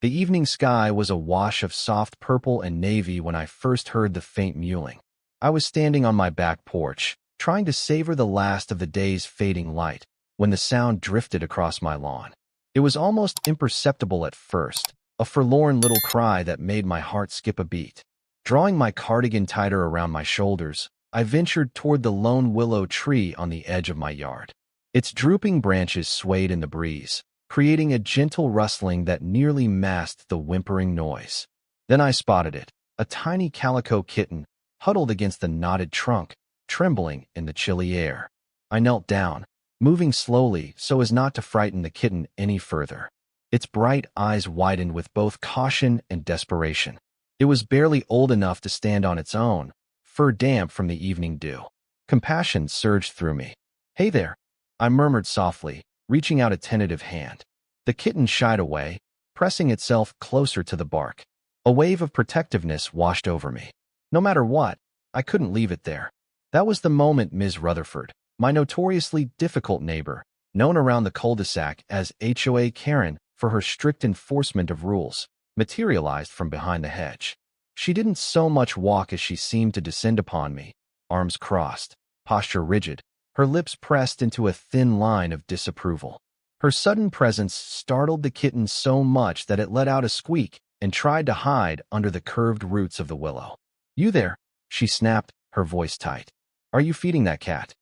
The evening sky was a wash of soft purple and navy when I first heard the faint mewling. I was standing on my back porch, trying to savor the last of the day's fading light, when the sound drifted across my lawn. It was almost imperceptible at first, a forlorn little cry that made my heart skip a beat. Drawing my cardigan tighter around my shoulders, I ventured toward the lone willow tree on the edge of my yard. Its drooping branches swayed in the breeze, creating a gentle rustling that nearly masked the whimpering noise. Then I spotted it, a tiny calico kitten, huddled against the knotted trunk, trembling in the chilly air. I knelt down, moving slowly so as not to frighten the kitten any further. Its bright eyes widened with both caution and desperation. It was barely old enough to stand on its own, fur damp from the evening dew. Compassion surged through me. "Hey there," I murmured softly, reaching out a tentative hand. The kitten shied away, pressing itself closer to the bark. A wave of protectiveness washed over me. No matter what, I couldn't leave it there. That was the moment Ms. Rutherford, my notoriously difficult neighbor, known around the cul-de-sac as HOA Karen for her strict enforcement of rules, materialized from behind the hedge. She didn't so much walk as she seemed to descend upon me, arms crossed, posture rigid, her lips pressed into a thin line of disapproval. Her sudden presence startled the kitten so much that it let out a squeak and tried to hide under the curved roots of the willow. "You there," she snapped, her voice tight. "Are you feeding that cat?"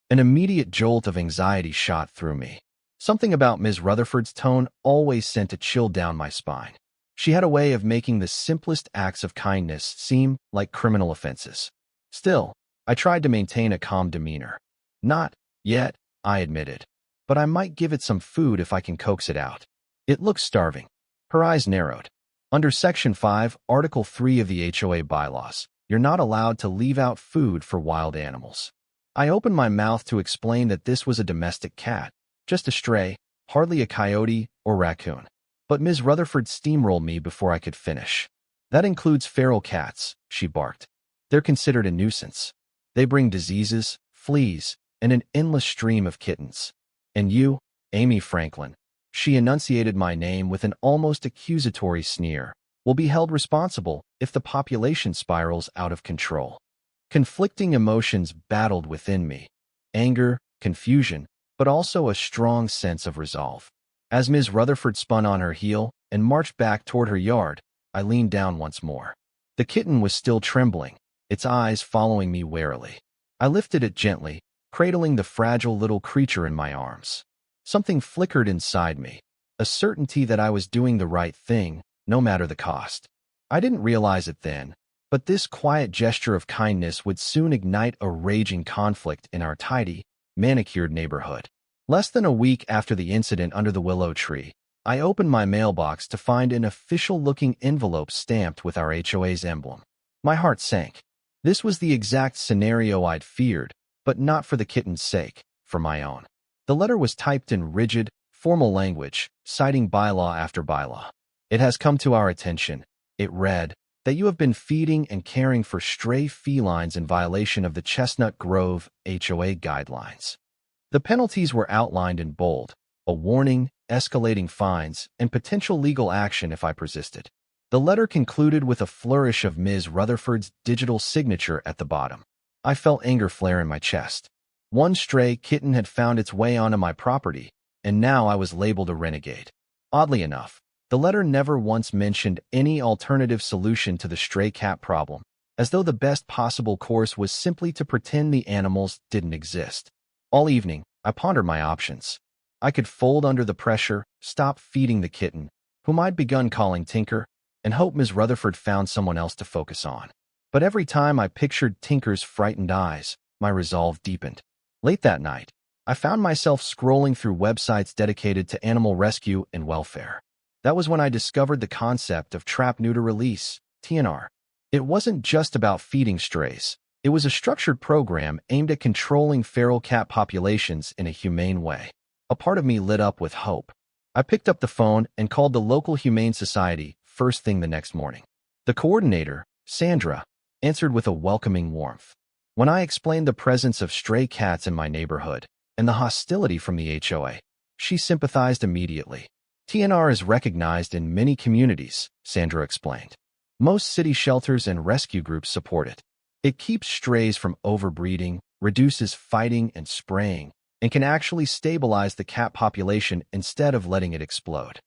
An immediate jolt of anxiety shot through me. Something about Ms. Rutherford's tone always sent a chill down my spine. She had a way of making the simplest acts of kindness seem like criminal offenses. Still, I tried to maintain a calm demeanor. "Not yet," I admitted, "but I might give it some food if I can coax it out." It looked starving. Her eyes narrowed. Under Section 5, Article 3 of the HOA bylaws, you're not allowed to leave out food for wild animals. I opened my mouth to explain that this was a domestic cat, just a stray, hardly a coyote or raccoon. But Ms. Rutherford steamrolled me before I could finish. "That includes feral cats," she barked. "They're considered a nuisance. They bring diseases, fleas, and an endless stream of kittens. And you, Amy Franklin," she enunciated my name with an almost accusatory sneer, "will be held responsible if the population spirals out of control." Conflicting emotions battled within me. Anger, confusion, but also a strong sense of resolve. As Ms. Rutherford spun on her heel and marched back toward her yard, I leaned down once more. The kitten was still trembling, its eyes following me warily. I lifted it gently, cradling the fragile little creature in my arms. Something flickered inside me, a certainty that I was doing the right thing, no matter the cost. I didn't realize it then, but this quiet gesture of kindness would soon ignite a raging conflict in our tidy, manicured neighborhood. Less than a week after the incident under the willow tree, I opened my mailbox to find an official-looking envelope stamped with our HOA's emblem. My heart sank. This was the exact scenario I'd feared, but not for the kitten's sake, for my own. The letter was typed in rigid, formal language, citing bylaw after bylaw. "It has come to our attention," it read, "that you have been feeding and caring for stray felines in violation of the Chestnut Grove HOA guidelines. The penalties were outlined in bold: a warning, escalating fines, and potential legal action if I persisted." The letter concluded with a flourish of Ms. Rutherford's digital signature at the bottom. I felt anger flare in my chest. One stray kitten had found its way onto my property, and now I was labeled a renegade. Oddly enough, the letter never once mentioned any alternative solution to the stray cat problem, as though the best possible course was simply to pretend the animals didn't exist. All evening, I pondered my options. I could fold under the pressure, stop feeding the kitten, whom I'd begun calling Tinker, and hope Ms. Rutherford found someone else to focus on. But every time I pictured Tinker's frightened eyes, my resolve deepened. Late that night, I found myself scrolling through websites dedicated to animal rescue and welfare. That was when I discovered the concept of Trap-Neuter-Release, TNR. It wasn't just about feeding strays. It was a structured program aimed at controlling feral cat populations in a humane way. A part of me lit up with hope. I picked up the phone and called the local Humane Society first thing the next morning. The coordinator, Sandra, answered with a welcoming warmth. When I explained the presence of stray cats in my neighborhood and the hostility from the HOA, she sympathized immediately. TNR is recognized in many communities, Sandra explained. Most city shelters and rescue groups support it. It keeps strays from overbreeding, reduces fighting and spraying, and can actually stabilize the cat population instead of letting it explode.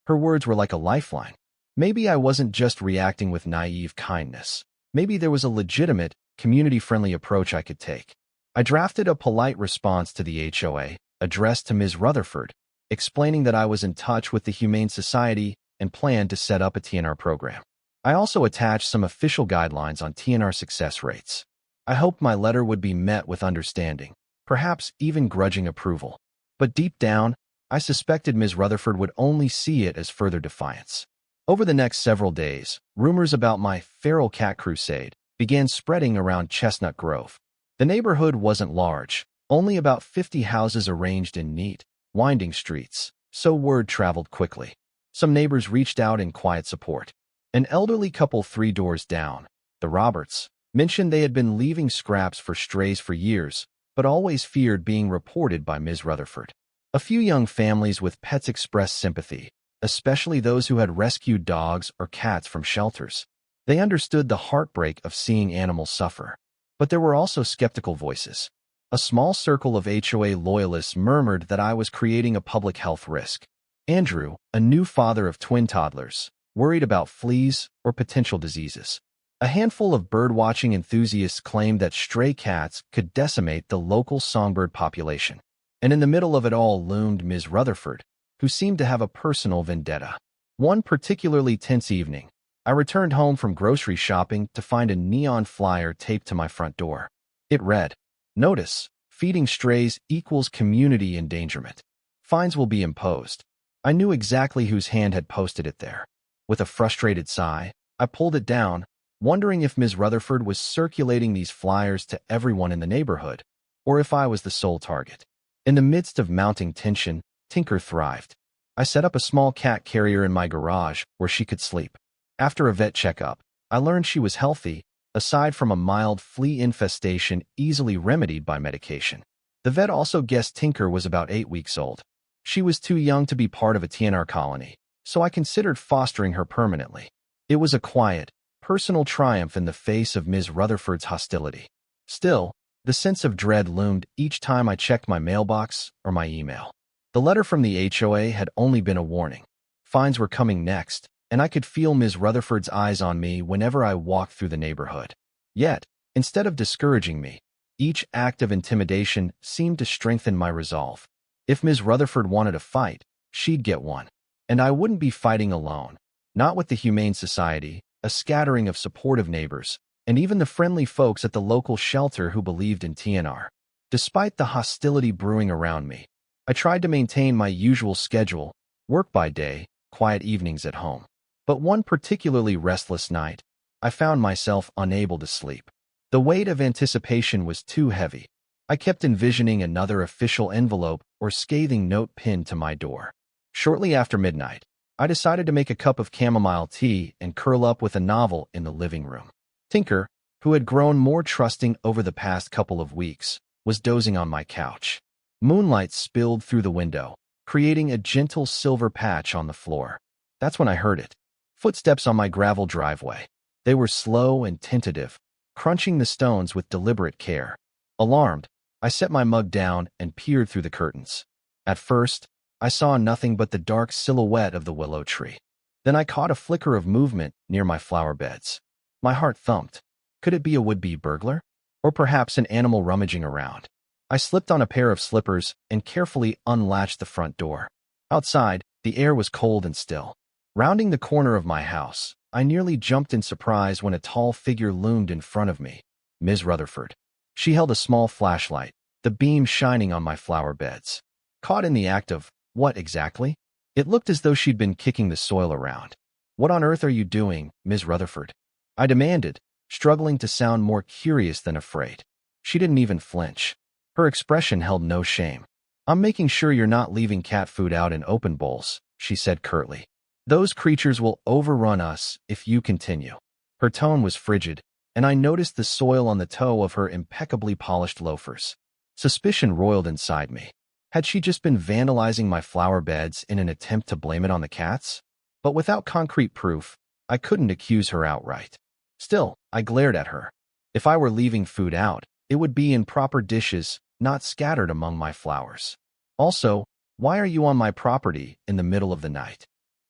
Her words were like a lifeline. Maybe I wasn't just reacting with naive kindness. Maybe there was a legitimate, community-friendly approach I could take. I drafted a polite response to the HOA, addressed to Ms. Rutherford, explaining that I was in touch with the Humane Society and planned to set up a TNR program. I also attached some official guidelines on TNR success rates. I hoped my letter would be met with understanding, perhaps even grudging approval. But deep down, I suspected Ms. Rutherford would only see it as further defiance. Over the next several days, rumors about my feral cat crusade began spreading around Chestnut Grove. The neighborhood wasn't large, only about 50 houses arranged in neat, winding streets, so word traveled quickly. Some neighbors reached out in quiet support. An elderly couple 3 doors down, the Roberts, mentioned they had been leaving scraps for strays for years, but always feared being reported by Ms. Rutherford. A few young families with pets expressed sympathy, especially those who had rescued dogs or cats from shelters. They understood the heartbreak of seeing animals suffer. But there were also skeptical voices. A small circle of HOA loyalists murmured that I was creating a public health risk. Andrew, a new father of twin toddlers, worried about fleas or potential diseases. A handful of birdwatching enthusiasts claimed that stray cats could decimate the local songbird population. And in the middle of it all loomed Ms. Rutherford, who seemed to have a personal vendetta. One particularly tense evening, I returned home from grocery shopping to find a neon flyer taped to my front door. It read, "Notice, feeding strays equals community endangerment. Fines will be imposed." I knew exactly whose hand had posted it there. With a frustrated sigh, I pulled it down, wondering if Ms. Rutherford was circulating these flyers to everyone in the neighborhood, or if I was the sole target. In the midst of mounting tension, Tinker thrived. I set up a small cat carrier in my garage where she could sleep. After a vet checkup, I learned she was healthy, aside from a mild flea infestation easily remedied by medication. The vet also guessed Tinker was about 8 weeks old. She was too young to be part of a TNR colony, so I considered fostering her permanently. It was a quiet, personal triumph in the face of Ms. Rutherford's hostility. Still, the sense of dread loomed each time I checked my mailbox or my email. The letter from the HOA had only been a warning. Fines were coming next, and I could feel Ms. Rutherford's eyes on me whenever I walked through the neighborhood. Yet, instead of discouraging me, each act of intimidation seemed to strengthen my resolve. If Ms. Rutherford wanted a fight, she'd get one. And I wouldn't be fighting alone. Not with the Humane Society, a scattering of supportive neighbors, and even the friendly folks at the local shelter who believed in TNR. Despite the hostility brewing around me, I tried to maintain my usual schedule, work by day, quiet evenings at home. But one particularly restless night, I found myself unable to sleep. The weight of anticipation was too heavy. I kept envisioning another official envelope or scathing note pinned to my door. Shortly after midnight, I decided to make a cup of chamomile tea and curl up with a novel in the living room. Tinker, who had grown more trusting over the past couple of weeks, was dozing on my couch. Moonlight spilled through the window, creating a gentle silver patch on the floor. That's when I heard it. Footsteps on my gravel driveway. They were slow and tentative, crunching the stones with deliberate care. Alarmed, I set my mug down and peered through the curtains. At first, I saw nothing but the dark silhouette of the willow tree. Then I caught a flicker of movement near my flower beds. My heart thumped. Could it be a would-be burglar? Or perhaps an animal rummaging around? I slipped on a pair of slippers and carefully unlatched the front door. Outside, the air was cold and still. Rounding the corner of my house, I nearly jumped in surprise when a tall figure loomed in front of me. Ms. Rutherford. She held a small flashlight, the beam shining on my flower beds. Caught in the act of, what exactly? It looked as though she'd been kicking the soil around. "What on earth are you doing, Ms. Rutherford?" I demanded, struggling to sound more curious than afraid. She didn't even flinch. Her expression held no shame. "I'm making sure you're not leaving cat food out in open bowls," she said curtly. "Those creatures will overrun us if you continue." Her tone was frigid, and I noticed the soil on the toe of her impeccably polished loafers. Suspicion roiled inside me. Had she just been vandalizing my flower beds in an attempt to blame it on the cats? But without concrete proof, I couldn't accuse her outright. Still, I glared at her. If I were leaving food out, it would be in proper dishes, not scattered among my flowers. Also, why are you on my property in the middle of the night?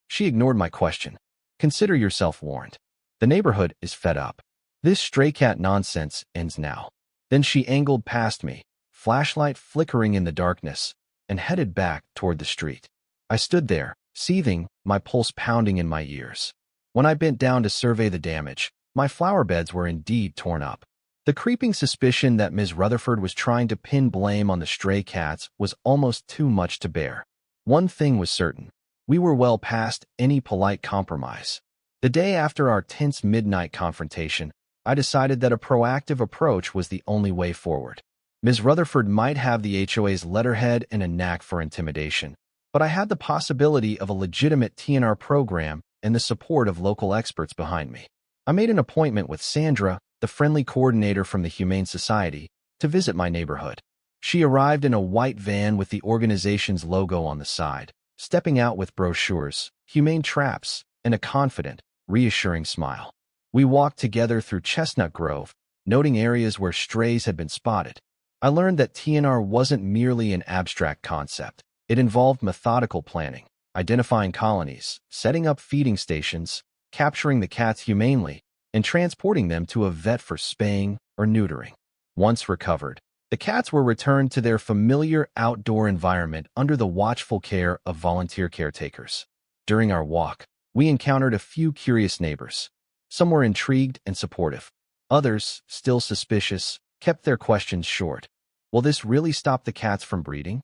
She ignored my question. Consider yourself warned. The neighborhood is fed up. This stray cat nonsense ends now. Then she angled past me, flashlight flickering in the darkness, and headed back toward the street. I stood there, seething, my pulse pounding in my ears. When I bent down to survey the damage, my flower beds were indeed torn up. The creeping suspicion that Ms. Rutherford was trying to pin blame on the stray cats was almost too much to bear. One thing was certain. We were well past any polite compromise. The day after our tense midnight confrontation, I decided that a proactive approach was the only way forward. Ms. Rutherford might have the HOA's letterhead and a knack for intimidation, but I had the possibility of a legitimate TNR program and the support of local experts behind me. I made an appointment with Sandra, the friendly coordinator from the Humane Society, to visit my neighborhood. She arrived in a white van with the organization's logo on the side, stepping out with brochures, humane traps, and a confident, reassuring smile. We walked together through Chestnut Grove, noting areas where strays had been spotted. I learned that TNR wasn't merely an abstract concept. It involved methodical planning, identifying colonies, setting up feeding stations, capturing the cats humanely, and transporting them to a vet for spaying or neutering. Once recovered, the cats were returned to their familiar outdoor environment under the watchful care of volunteer caretakers. During our walk, we encountered a few curious neighbors. Some were intrigued and supportive. Others, still suspicious, kept their questions short. Will this really stop the cats from breeding?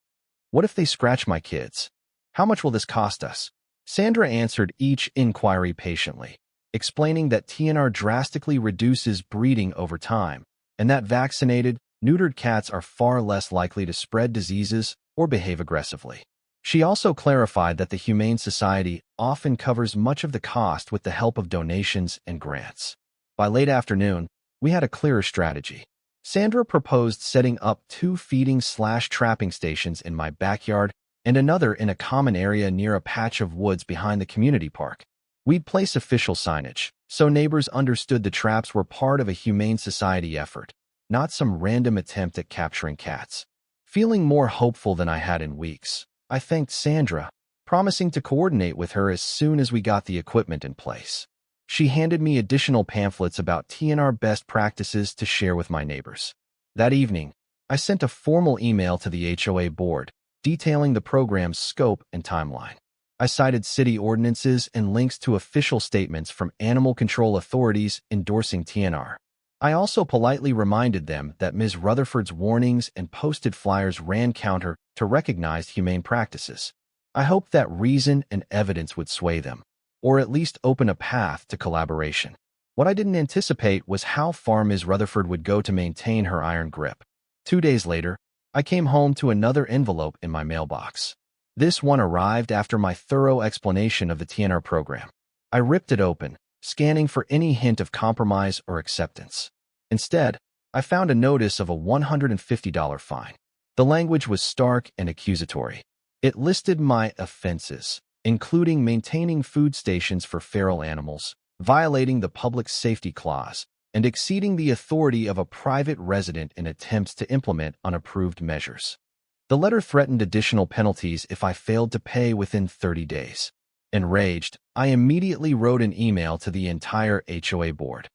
What if they scratch my kids? How much will this cost us? Sandra answered each inquiry patiently, explaining that TNR drastically reduces breeding over time, and that vaccinated, neutered cats are far less likely to spread diseases or behave aggressively. She also clarified that the Humane Society often covers much of the cost with the help of donations and grants. By late afternoon, we had a clearer strategy. Sandra proposed setting up 2 feeding/trapping stations in my backyard and another in a common area near a patch of woods behind the community park. We'd place official signage, so neighbors understood the traps were part of a Humane Society effort, not some random attempt at capturing cats. Feeling more hopeful than I had in weeks, I thanked Sandra, promising to coordinate with her as soon as we got the equipment in place. She handed me additional pamphlets about TNR best practices to share with my neighbors. That evening, I sent a formal email to the HOA board, detailing the program's scope and timeline. I cited city ordinances and links to official statements from animal control authorities endorsing TNR. I also politely reminded them that Ms. Rutherford's warnings and posted flyers ran counter to recognized humane practices. I hoped that reason and evidence would sway them, or at least open a path to collaboration. What I didn't anticipate was how far Ms. Rutherford would go to maintain her iron grip. 2 days later, I came home to another envelope in my mailbox. This one arrived after my thorough explanation of the TNR program. I ripped it open, scanning for any hint of compromise or acceptance. Instead, I found a notice of a $150 fine. The language was stark and accusatory. It listed my offenses, including maintaining food stations for feral animals, violating the public safety clause, and exceeding the authority of a private resident in attempts to implement unapproved measures. The letter threatened additional penalties if I failed to pay within 30 days. Enraged, I immediately wrote an email to the entire HOA board,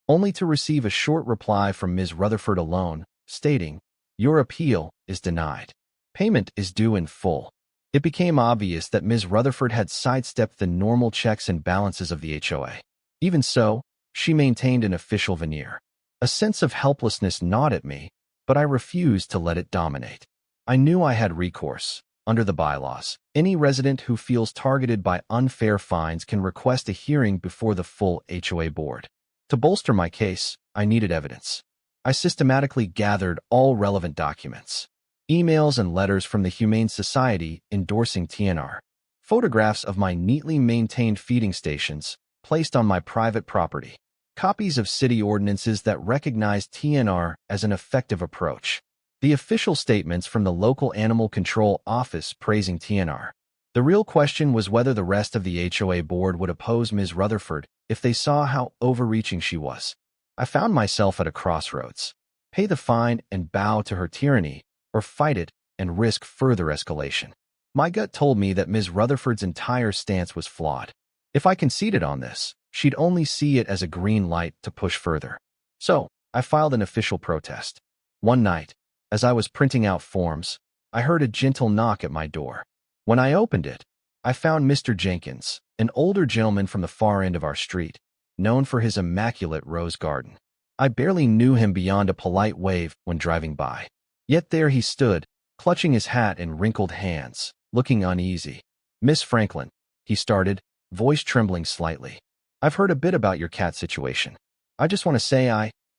only to receive a short reply from Ms. Rutherford alone, stating, "Your appeal is denied. Payment is due in full." It became obvious that Ms. Rutherford had sidestepped the normal checks and balances of the HOA. Even so, she maintained an official veneer. A sense of helplessness gnawed at me, but I refused to let it dominate. I knew I had recourse. Under the bylaws, any resident who feels targeted by unfair fines can request a hearing before the full HOA board. To bolster my case, I needed evidence. I systematically gathered all relevant documents. Emails and letters from the Humane Society endorsing TNR. Photographs of my neatly maintained feeding stations, placed on my private property. Copies of city ordinances that recognize TNR as an effective approach. The official statements from the local animal control office praising TNR. The real question was whether the rest of the HOA board would oppose Ms. Rutherford if they saw how overreaching she was. I found myself at a crossroads. Pay the fine and bow to her tyranny, or fight it and risk further escalation. My gut told me that Ms. Rutherford's entire stance was flawed. If I conceded on this, she'd only see it as a green light to push further. So, I filed an official protest. One night, as I was printing out forms, I heard a gentle knock at my door. When I opened it, I found Mr. Jenkins, an older gentleman from the far end of our street, known for his immaculate rose garden. I barely knew him beyond a polite wave when driving by. Yet there he stood, clutching his hat in wrinkled hands, looking uneasy. "Miss Franklin," he started, voice trembling slightly. "I've heard a bit about your cat situation. I just want to say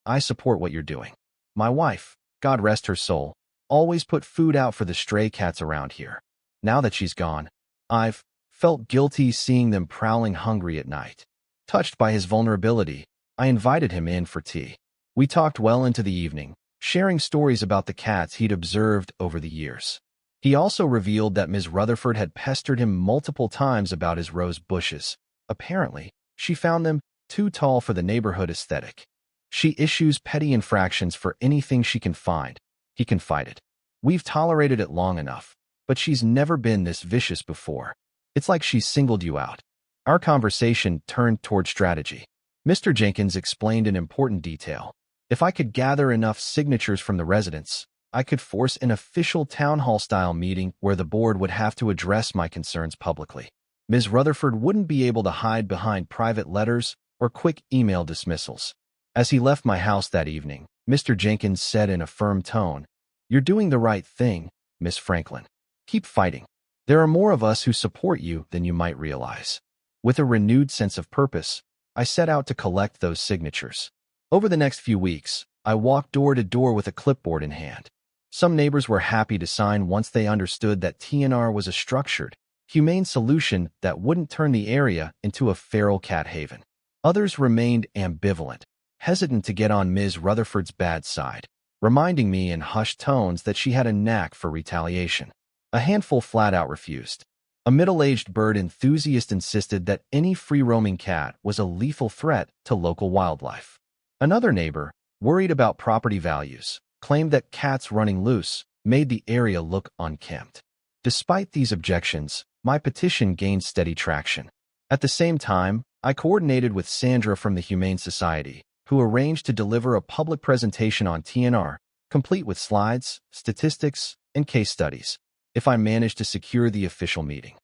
I support what you're doing. My wife, God rest her soul, always put food out for the stray cats around here. Now that she's gone, I've felt guilty seeing them prowling hungry at night." Touched by his vulnerability, I invited him in for tea. We talked well into the evening, sharing stories about the cats he'd observed over the years. He also revealed that Ms. Rutherford had pestered him multiple times about his rose bushes. Apparently, she found them too tall for the neighborhood aesthetic. "She issues petty infractions for anything she can find," he confided. "We've tolerated it long enough, but she's never been this vicious before. It's like she's singled you out." Our conversation turned toward strategy. Mr. Jenkins explained an important detail. If I could gather enough signatures from the residents, I could force an official town hall-style meeting where the board would have to address my concerns publicly. Ms. Rutherford wouldn't be able to hide behind private letters or quick email dismissals. As he left my house that evening, Mr. Jenkins said in a firm tone, "You're doing the right thing, Miss Franklin. Keep fighting. There are more of us who support you than you might realize." With a renewed sense of purpose, I set out to collect those signatures. Over the next few weeks, I walked door to door with a clipboard in hand. Some neighbors were happy to sign once they understood that TNR was a structured, humane solution that wouldn't turn the area into a feral cat haven. Others remained ambivalent, hesitant to get on Ms. Rutherford's bad side, reminding me in hushed tones that she had a knack for retaliation. A handful flat out refused. A middle-aged bird enthusiast insisted that any free-roaming cat was a lethal threat to local wildlife. Another neighbor, worried about property values, claimed that cats running loose made the area look unkempt. Despite these objections, my petition gained steady traction. At the same time, I coordinated with Sandra from the Humane Society, who arranged to deliver a public presentation on TNR, complete with slides, statistics, and case studies, if I managed to secure the official meeting.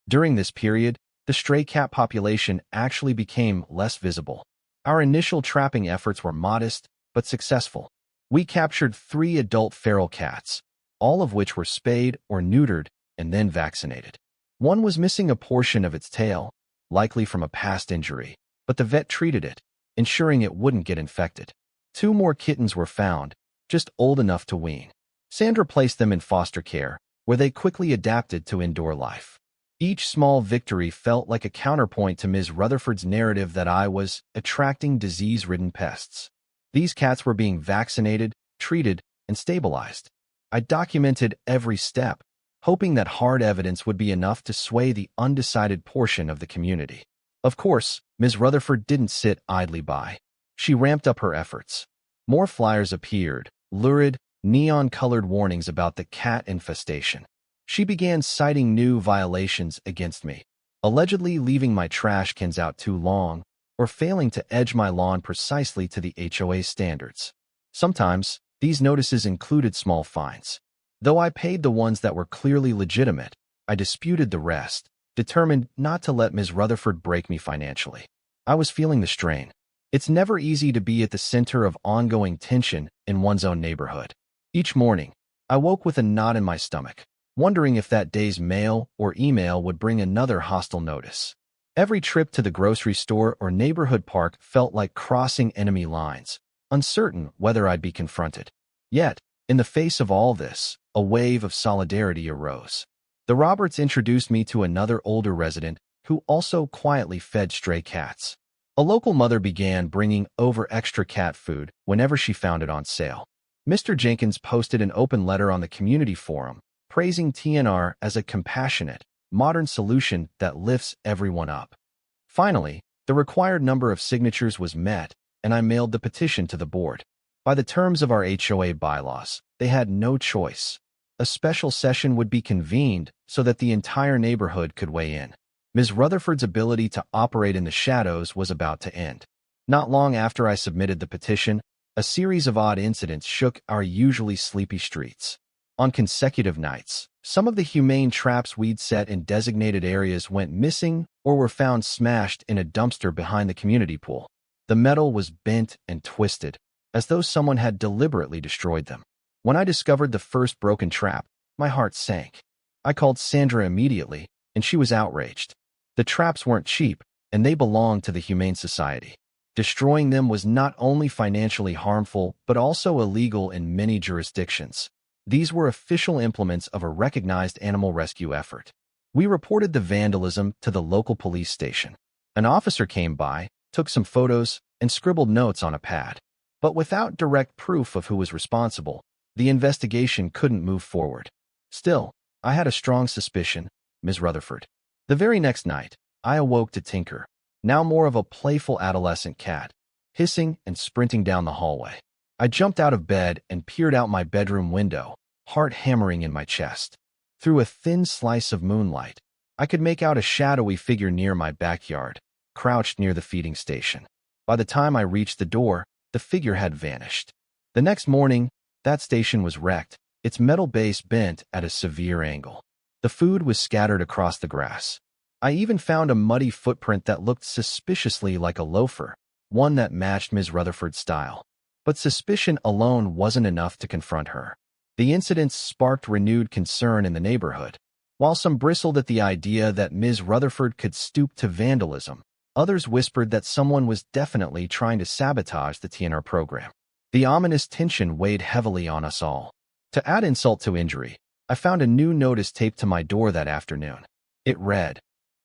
During this period, the stray cat population actually became less visible. Our initial trapping efforts were modest, but successful. We captured 3 adult feral cats, all of which were spayed or neutered and then vaccinated. One was missing a portion of its tail, likely from a past injury, but the vet treated it, ensuring it wouldn't get infected. 2 more kittens were found, just old enough to wean. Sandra placed them in foster care, where they quickly adapted to indoor life. Each small victory felt like a counterpoint to Ms. Rutherford's narrative that I was attracting disease-ridden pests. These cats were being vaccinated, treated, and stabilized. I documented every step, hoping that hard evidence would be enough to sway the undecided portion of the community. Of course, Ms. Rutherford didn't sit idly by. She ramped up her efforts. More flyers appeared, lurid, neon-colored warnings about the cat infestation. She began citing new violations against me, allegedly leaving my trash cans out too long or failing to edge my lawn precisely to the HOA standards. Sometimes, these notices included small fines. Though I paid the ones that were clearly legitimate, I disputed the rest, determined not to let Ms. Rutherford break me financially. I was feeling the strain. It's never easy to be at the center of ongoing tension in one's own neighborhood. Each morning, I woke with a knot in my stomach, wondering if that day's mail or email would bring another hostile notice. Every trip to the grocery store or neighborhood park felt like crossing enemy lines, uncertain whether I'd be confronted. Yet, in the face of all this, a wave of solidarity arose. The Roberts introduced me to another older resident who also quietly fed stray cats. A local mother began bringing over extra cat food whenever she found it on sale. Mr. Jenkins posted an open letter on the community forum, praising TNR as a compassionate, modern solution that lifts everyone up. Finally, the required number of signatures was met, and I mailed the petition to the board. By the terms of our HOA bylaws, they had no choice. A special session would be convened so that the entire neighborhood could weigh in. Ms. Rutherford's ability to operate in the shadows was about to end. Not long after I submitted the petition, a series of odd incidents shook our usually sleepy streets. On consecutive nights, some of the humane traps we'd set in designated areas went missing or were found smashed in a dumpster behind the community pool. The metal was bent and twisted, as though someone had deliberately destroyed them. When I discovered the first broken trap, my heart sank. I called Sandra immediately, and she was outraged. The traps weren't cheap, and they belonged to the Humane Society. Destroying them was not only financially harmful, but also illegal in many jurisdictions. These were official implements of a recognized animal rescue effort. We reported the vandalism to the local police station. An officer came by, took some photos, and scribbled notes on a pad. But without direct proof of who was responsible, the investigation couldn't move forward. Still, I had a strong suspicion, Ms. Rutherford. The very next night, I awoke to Tinker, now more of a playful adolescent cat, hissing and sprinting down the hallway. I jumped out of bed and peered out my bedroom window, heart hammering in my chest. Through a thin slice of moonlight, I could make out a shadowy figure near my backyard, crouched near the feeding station. By the time I reached the door, the figure had vanished. The next morning, that station was wrecked, its metal base bent at a severe angle. The food was scattered across the grass. I even found a muddy footprint that looked suspiciously like a loafer, one that matched Ms. Rutherford's style. But suspicion alone wasn't enough to confront her. The incidents sparked renewed concern in the neighborhood. While some bristled at the idea that Ms. Rutherford could stoop to vandalism, others whispered that someone was definitely trying to sabotage the TNR program. The ominous tension weighed heavily on us all. To add insult to injury, I found a new notice taped to my door that afternoon. It read,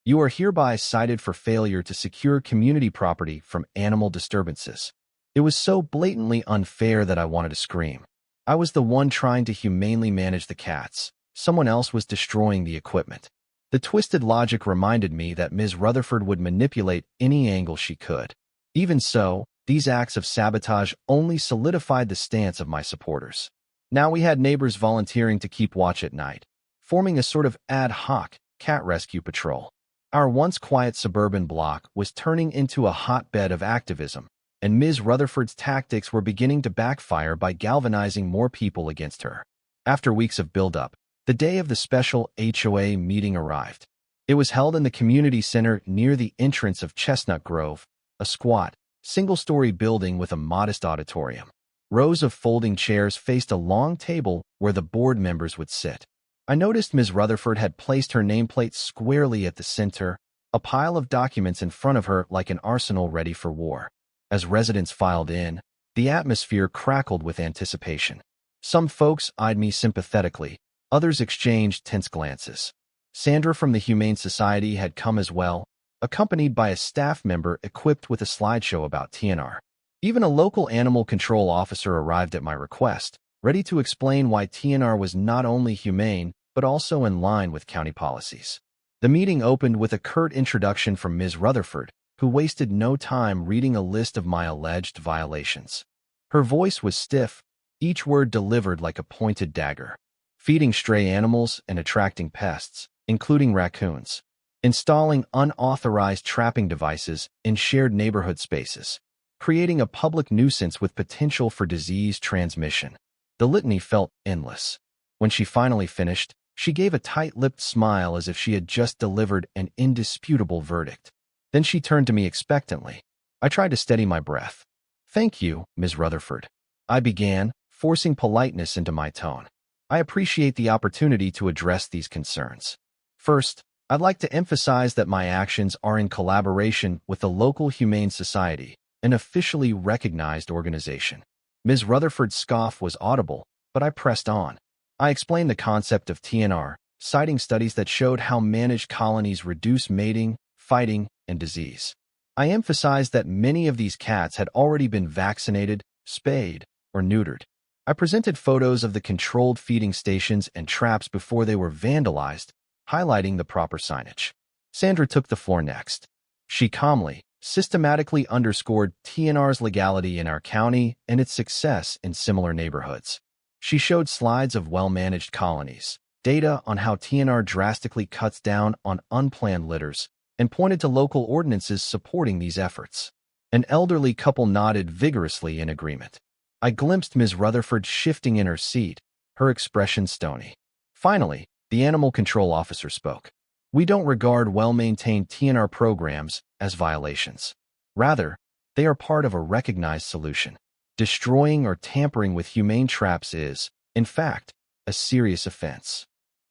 "You are hereby cited for failure to secure community property from animal disturbances." It was so blatantly unfair that I wanted to scream. I was the one trying to humanely manage the cats. Someone else was destroying the equipment. The twisted logic reminded me that Ms. Rutherford would manipulate any angle she could. Even so, these acts of sabotage only solidified the stance of my supporters. Now we had neighbors volunteering to keep watch at night, forming a sort of ad hoc cat rescue patrol. Our once quiet suburban block was turning into a hotbed of activism, and Ms. Rutherford's tactics were beginning to backfire by galvanizing more people against her. After weeks of buildup, the day of the special HOA meeting arrived. It was held in the community center near the entrance of Chestnut Grove, a squat, single-story building with a modest auditorium. Rows of folding chairs faced a long table where the board members would sit. I noticed Ms. Rutherford had placed her nameplate squarely at the center, a pile of documents in front of her like an arsenal ready for war. As residents filed in, the atmosphere crackled with anticipation. Some folks eyed me sympathetically, others exchanged tense glances. Sandra from the Humane Society had come as well, accompanied by a staff member equipped with a slideshow about TNR. Even a local animal control officer arrived at my request, ready to explain why TNR was not only humane, but also in line with county policies. The meeting opened with a curt introduction from Ms. Rutherford, who wasted no time reading a list of my alleged violations. Her voice was stiff, each word delivered like a pointed dagger. Feeding stray animals and attracting pests, including raccoons. Installing unauthorized trapping devices in shared neighborhood spaces. Creating a public nuisance with potential for disease transmission. The litany felt endless. When she finally finished, she gave a tight-lipped smile as if she had just delivered an indisputable verdict. Then she turned to me expectantly. I tried to steady my breath. "Thank you, Ms. Rutherford," I began, forcing politeness into my tone. "I appreciate the opportunity to address these concerns. First, I'd like to emphasize that my actions are in collaboration with the local Humane Society, an officially recognized organization." Ms. Rutherford's scoff was audible, but I pressed on. I explained the concept of TNR, citing studies that showed how managed colonies reduce mating, fighting, and disease. I emphasized that many of these cats had already been vaccinated, spayed, or neutered. I presented photos of the controlled feeding stations and traps before they were vandalized, highlighting the proper signage. Sandra took the floor next. She calmly, systematically underscored TNR's legality in our county and its success in similar neighborhoods. She showed slides of well-managed colonies, data on how TNR drastically cuts down on unplanned litters, and pointed to local ordinances supporting these efforts. An elderly couple nodded vigorously in agreement. I glimpsed Ms. Rutherford shifting in her seat, her expression stony. Finally, the animal control officer spoke. We don't regard well-maintained TNR programs as violations. Rather, they are part of a recognized solution. Destroying or tampering with humane traps is, in fact, a serious offense.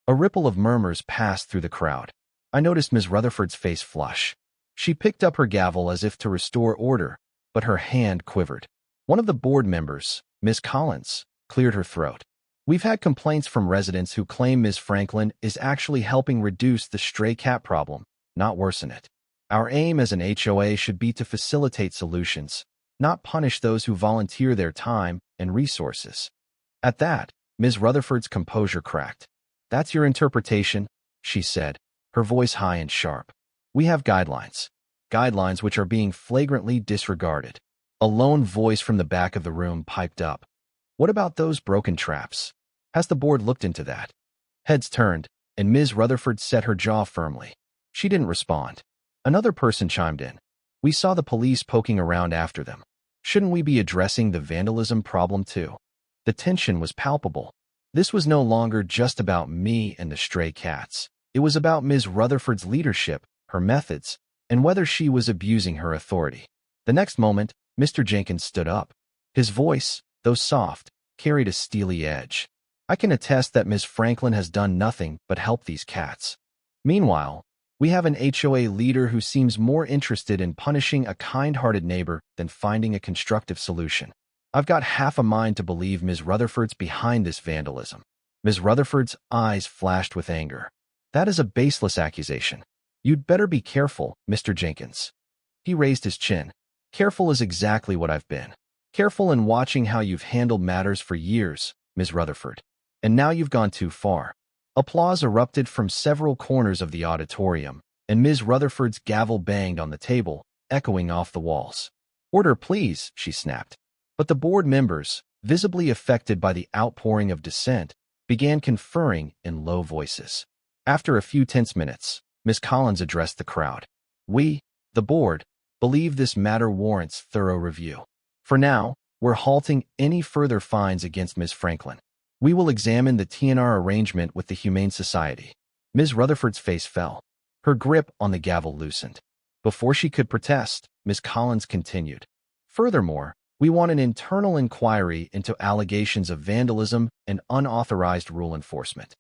A ripple of murmurs passed through the crowd. I noticed Ms. Rutherford's face flush. She picked up her gavel as if to restore order, but her hand quivered. One of the board members, Ms. Collins, cleared her throat. We've had complaints from residents who claim Ms. Franklin is actually helping reduce the stray cat problem, not worsen it. Our aim as an HOA should be to facilitate solutions, not punish those who volunteer their time and resources. At that, Ms. Rutherford's composure cracked. That's your interpretation, she said, her voice high and sharp. We have guidelines. Guidelines which are being flagrantly disregarded. A lone voice from the back of the room piped up. What about those broken traps? Has the board looked into that? Heads turned, and Ms. Rutherford set her jaw firmly. She didn't respond. Another person chimed in. We saw the police poking around after them. Shouldn't we be addressing the vandalism problem too? The tension was palpable. This was no longer just about me and the stray cats. It was about Ms. Rutherford's leadership, her methods, and whether she was abusing her authority. The next moment, Mr. Jenkins stood up. His voice, though soft, carried a steely edge. I can attest that Ms. Franklin has done nothing but help these cats. Meanwhile, we have an HOA leader who seems more interested in punishing a kind-hearted neighbor than finding a constructive solution. I've got half a mind to believe Ms. Rutherford's behind this vandalism. Ms. Rutherford's eyes flashed with anger. That is a baseless accusation. You'd better be careful, Mr. Jenkins. He raised his chin. Careful is exactly what I've been. Careful in watching how you've handled matters for years, Ms. Rutherford. And now you've gone too far. Applause erupted from several corners of the auditorium, and Ms. Rutherford's gavel banged on the table, echoing off the walls. Order, please, she snapped. But the board members, visibly affected by the outpouring of dissent, began conferring in low voices. After a few tense minutes, Ms. Collins addressed the crowd. We, the board, believe this matter warrants thorough review. For now, we're halting any further fines against Ms. Franklin. We will examine the TNR arrangement with the Humane Society. Ms. Rutherford's face fell. Her grip on the gavel loosened. Before she could protest, Ms. Collins continued. Furthermore, we want an internal inquiry into allegations of vandalism and unauthorized rule enforcement.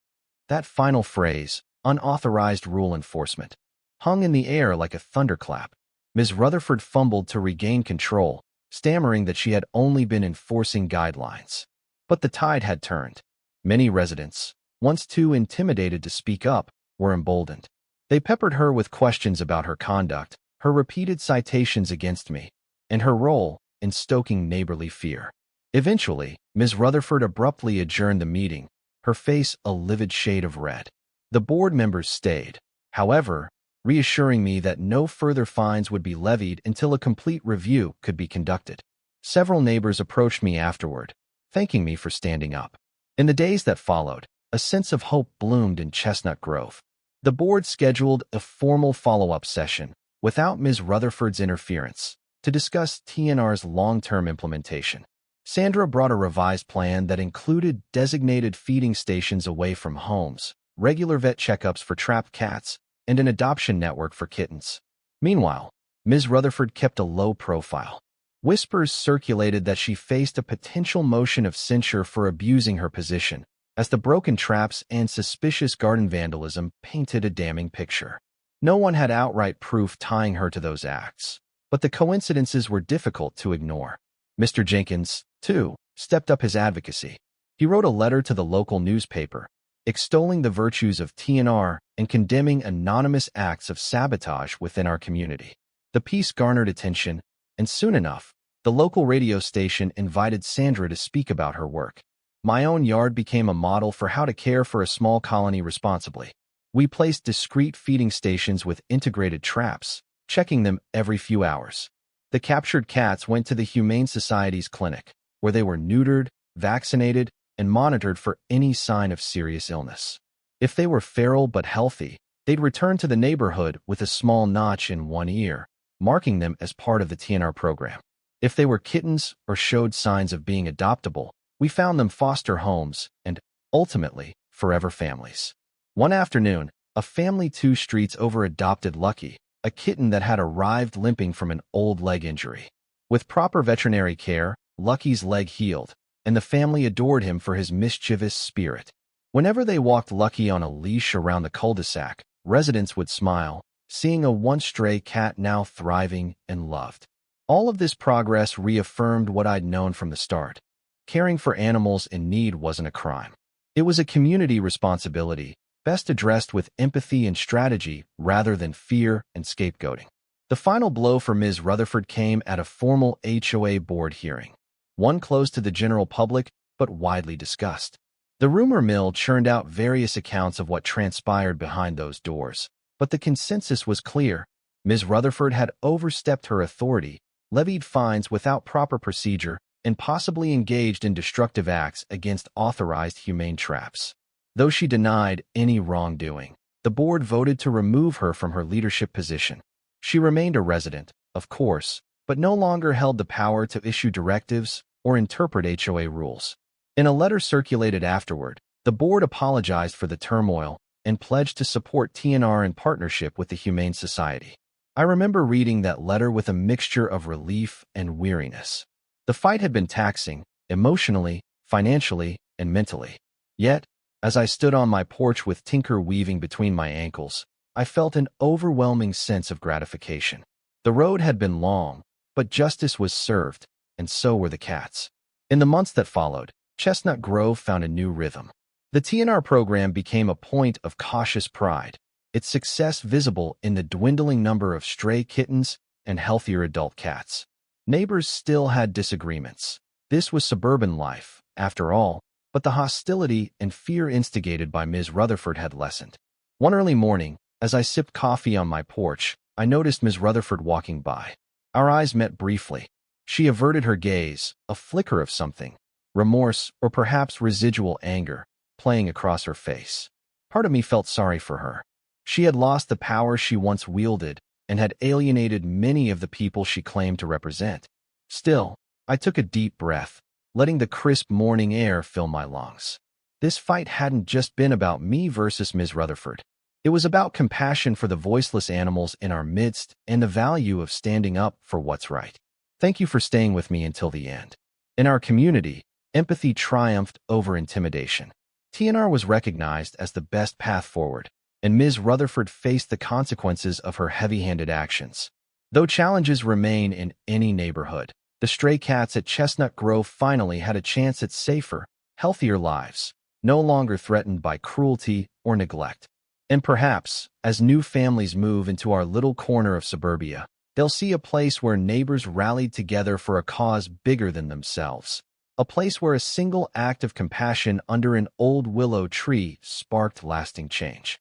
That final phrase, unauthorized rule enforcement, hung in the air like a thunderclap. Ms. Rutherford fumbled to regain control, stammering that she had only been enforcing guidelines. But the tide had turned. Many residents, once too intimidated to speak up, were emboldened. They peppered her with questions about her conduct, her repeated citations against me, and her role in stoking neighborly fear. Eventually, Ms. Rutherford abruptly adjourned the meeting, her face a livid shade of red. The board members stayed, however, reassuring me that no further fines would be levied until a complete review could be conducted. Several neighbors approached me afterward, thanking me for standing up. In the days that followed, a sense of hope bloomed in Chestnut Grove. The board scheduled a formal follow-up session, without Ms. Rutherford's interference, to discuss TNR's long-term implementation. Sandra brought a revised plan that included designated feeding stations away from homes, regular vet checkups for trapped cats, and an adoption network for kittens. Meanwhile, Ms. Rutherford kept a low profile. Whispers circulated that she faced a potential motion of censure for abusing her position, as the broken traps and suspicious garden vandalism painted a damning picture. No one had outright proof tying her to those acts, but the coincidences were difficult to ignore. Mr. Jenkins, too, stepped up his advocacy. He wrote a letter to the local newspaper, extolling the virtues of TNR and condemning anonymous acts of sabotage within our community. The piece garnered attention, and soon enough, The local radio station invited Sandra to speak about her work. My own yard became a model for how to care for a small colony responsibly. We placed discrete feeding stations with integrated traps, checking them every few hours. The captured cats went to the Humane Society's clinic, where they were neutered, vaccinated, and monitored for any sign of serious illness. If they were feral but healthy, they'd return to the neighborhood with a small notch in one ear, marking them as part of the TNR program. If they were kittens or showed signs of being adoptable, we found them foster homes and, ultimately, forever families. One afternoon, a family 2 streets over adopted Lucky, a kitten that had arrived limping from an old leg injury. With proper veterinary care, Lucky's leg healed, and the family adored him for his mischievous spirit. Whenever they walked Lucky on a leash around the cul-de-sac, residents would smile, seeing a once stray cat now thriving and loved. All of this progress reaffirmed what I'd known from the start. Caring for animals in need wasn't a crime. It was a community responsibility, best addressed with empathy and strategy rather than fear and scapegoating. The final blow for Ms. Rutherford came at a formal HOA board hearing, one closed to the general public but widely discussed. The rumor mill churned out various accounts of what transpired behind those doors, but the consensus was clear. Ms. Rutherford had overstepped her authority, levied fines without proper procedure, and possibly engaged in destructive acts against authorized humane traps. Though she denied any wrongdoing, the board voted to remove her from her leadership position. She remained a resident, of course, but no longer held the power to issue directives or interpret HOA rules. In a letter circulated afterward, the board apologized for the turmoil and pledged to support TNR in partnership with the Humane Society. I remember reading that letter with a mixture of relief and weariness. The fight had been taxing, emotionally, financially, and mentally. Yet, as I stood on my porch with Tinker weaving between my ankles, I felt an overwhelming sense of gratification. The road had been long, but justice was served, and so were the cats. In the months that followed, Chestnut Grove found a new rhythm. The TNR program became a point of cautious pride, its success visible in the dwindling number of stray kittens and healthier adult cats. Neighbors still had disagreements. This was suburban life, after all, but the hostility and fear instigated by Ms. Rutherford had lessened. One early morning, as I sipped coffee on my porch, I noticed Ms. Rutherford walking by. Our eyes met briefly. She averted her gaze, a flicker of something, remorse or perhaps residual anger, playing across her face. Part of me felt sorry for her. She had lost the power she once wielded and had alienated many of the people she claimed to represent. Still, I took a deep breath, letting the crisp morning air fill my lungs. This fight hadn't just been about me versus Ms. Rutherford. It was about compassion for the voiceless animals in our midst and the value of standing up for what's right. Thank you for staying with me until the end. In our community, empathy triumphed over intimidation. TNR was recognized as the best path forward, and Ms. Rutherford faced the consequences of her heavy-handed actions. Though challenges remain in any neighborhood, the stray cats at Chestnut Grove finally had a chance at safer, healthier lives, no longer threatened by cruelty or neglect. And perhaps, as new families move into our little corner of suburbia, they'll see a place where neighbors rallied together for a cause bigger than themselves. A place where a single act of compassion under an old willow tree sparked lasting change.